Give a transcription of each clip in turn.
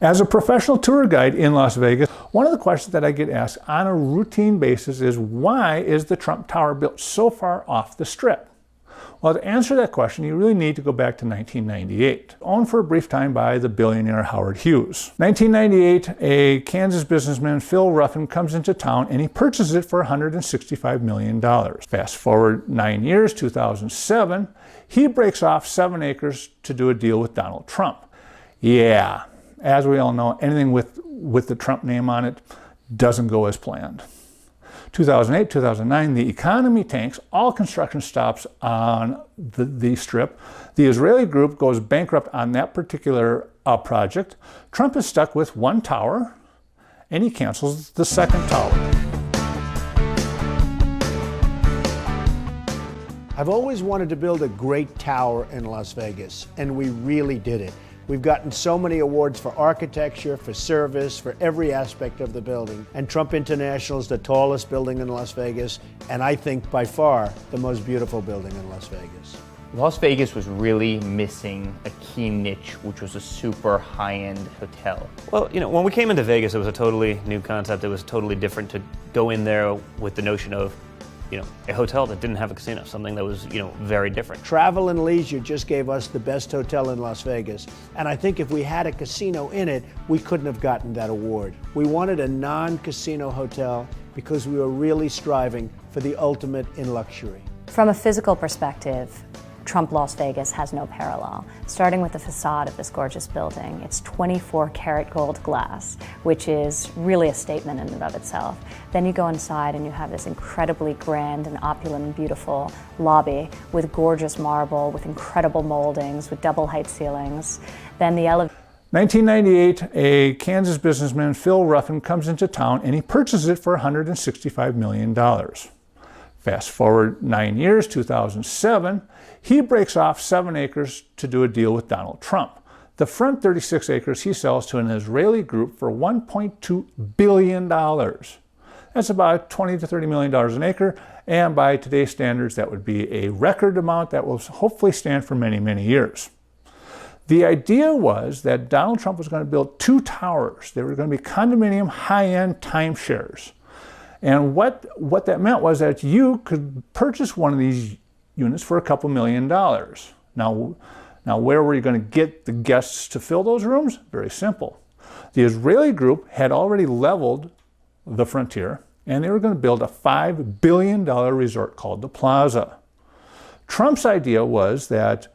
As a professional tour guide in Las Vegas, one of the questions that I get asked on a routine basis is, why is the Trump Tower built so far off the Strip? Well, to answer that question, you really need to go back to 1998, owned for a brief time by the billionaire Howard Hughes. 1998, a Kansas businessman, Phil Ruffin, comes into town and he purchases it for $165 million. Fast forward 9 years, 2007, he breaks off 7 acres to do a deal with Donald Trump. Yeah, as we all know, anything with the Trump name on it doesn't go as planned. 2008, 2009, the economy tanks, all construction stops on the Strip. The Israeli group goes bankrupt on that particular project. Trump is stuck with one tower, and he cancels the second tower. I've always wanted to build a great tower in Las Vegas, and we really did it. We've gotten so many awards for architecture, for service, for every aspect of the building. And Trump International is the tallest building in Las Vegas, and I think by far the most beautiful building in Las Vegas. Las Vegas was really missing a key niche, which was a super high-end hotel. Well, when we came into Vegas, it was a totally new concept. It was totally different to go in there with the notion of a hotel that didn't have a casino, something that was, very different. Travel and Leisure just gave us the best hotel in Las Vegas. And I think if we had a casino in it, we couldn't have gotten that award. We wanted a non-casino hotel because we were really striving for the ultimate in luxury. From a physical perspective, Trump Las Vegas has no parallel. Starting with the facade of this gorgeous building, it's 24-karat gold glass, which is really a statement in and of itself. Then you go inside and you have this incredibly grand and opulent and beautiful lobby with gorgeous marble, with incredible moldings, with double height ceilings. Then the elevator. 1998, a Kansas businessman, Phil Ruffin, comes into town and he purchases it for $165 million. Fast forward 9 years, 2007, he breaks off 7 acres to do a deal with Donald Trump. The front 36 acres he sells to an Israeli group for $1.2 billion. That's about $20 to $30 million an acre, and by today's standards, that would be a record amount that will hopefully stand for many, many years. The idea was that Donald Trump was going to build 2 towers. They were going to be condominium high-end timeshares. And what that meant was that you could purchase one of these units for a couple $1 million. Now where were you going to get the guests to fill those rooms? Very simple. The Israeli group had already leveled the Frontier, and they were going to build a $5 billion resort called the Plaza. Trump's idea was that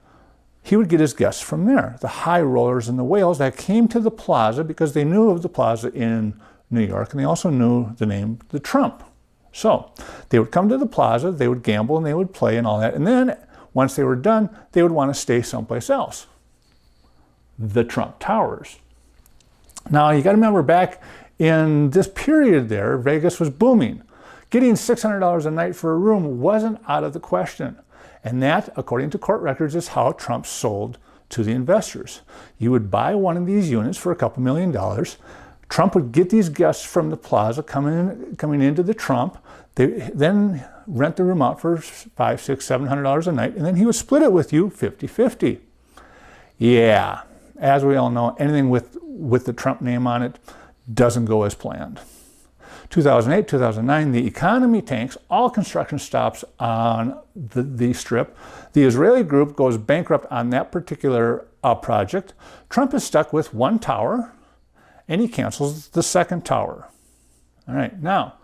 he would get his guests from there, the high rollers and the whales that came to the Plaza because they knew of the Plaza in New York, and they also knew the name, the Trump. So they would come to the Plaza, they would gamble and they would play and all that, and then once they were done, they would want to stay someplace else. The Trump Towers. Now you got to remember, back in this period there, Vegas was booming. Getting $600 a night for a room wasn't out of the question. And that, according to court records, is how Trump sold to the investors. You would buy one of these units for a couple $1 million. Trump would get these guests from the Plaza coming into the Trump. They then rent the room out for $500, $600, $700 a night, and then he would split it with you 50-50. Yeah, as we all know, anything with the Trump name on it doesn't go as planned. 2008, 2009, the economy tanks, all construction stops on the Strip. The Israeli group goes bankrupt on that particular project. Trump is stuck with one tower, and he cancels the second tower. All right, now.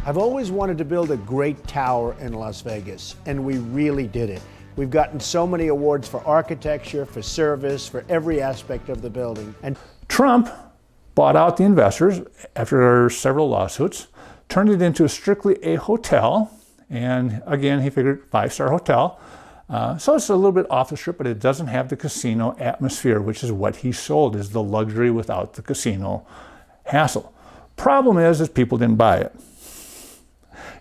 I've always wanted to build a great tower in Las Vegas, and we really did it. We've gotten so many awards for architecture, for service, for every aspect of the building. And Trump bought out the investors after several lawsuits, turned it into strictly a hotel, and again, he figured 5-star hotel. So it's a little bit off the Strip, but it doesn't have the casino atmosphere, which is what he sold, is the luxury without the casino hassle. Problem is people didn't buy it.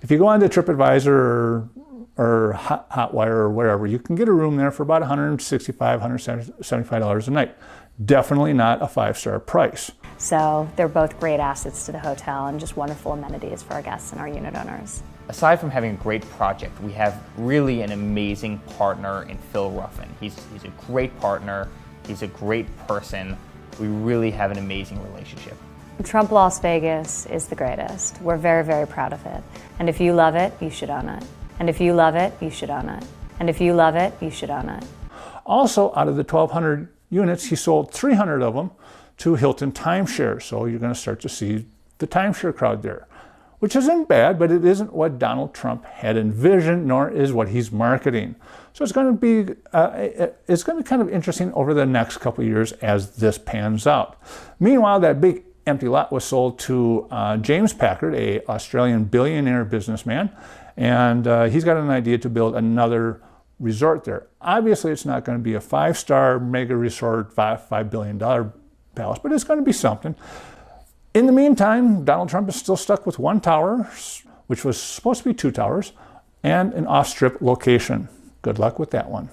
If you go on to TripAdvisor or Hotwire or wherever, you can get a room there for about $165, $175 a night. Definitely not a 5-star price. So they're both great assets to the hotel and just wonderful amenities for our guests and our unit owners. Aside from having a great project, we have really an amazing partner in Phil Ruffin. He's a great partner, he's a great person. We really have an amazing relationship. Trump Las Vegas is the greatest. We're very, very proud of it. And if you love it, you should own it. And if you love it, you should own it. And if you love it, you should own it. Also, out of the 1,200 units, he sold 300 of them to Hilton Timeshare. So you're going to start to see the timeshare crowd there, which isn't bad, but it isn't what Donald Trump had envisioned, nor is what he's marketing. So it's going to be kind of interesting over the next couple of years as this pans out. Meanwhile, that big empty lot was sold to James Packard, a Australian billionaire businessman, and he's got an idea to build another resort there. Obviously, it's not going to be a 5-star mega resort, $5 billion palace, but it's going to be something. In the meantime, Donald Trump is still stuck with one tower, which was supposed to be 2 towers, and an off-strip location. Good luck with that one.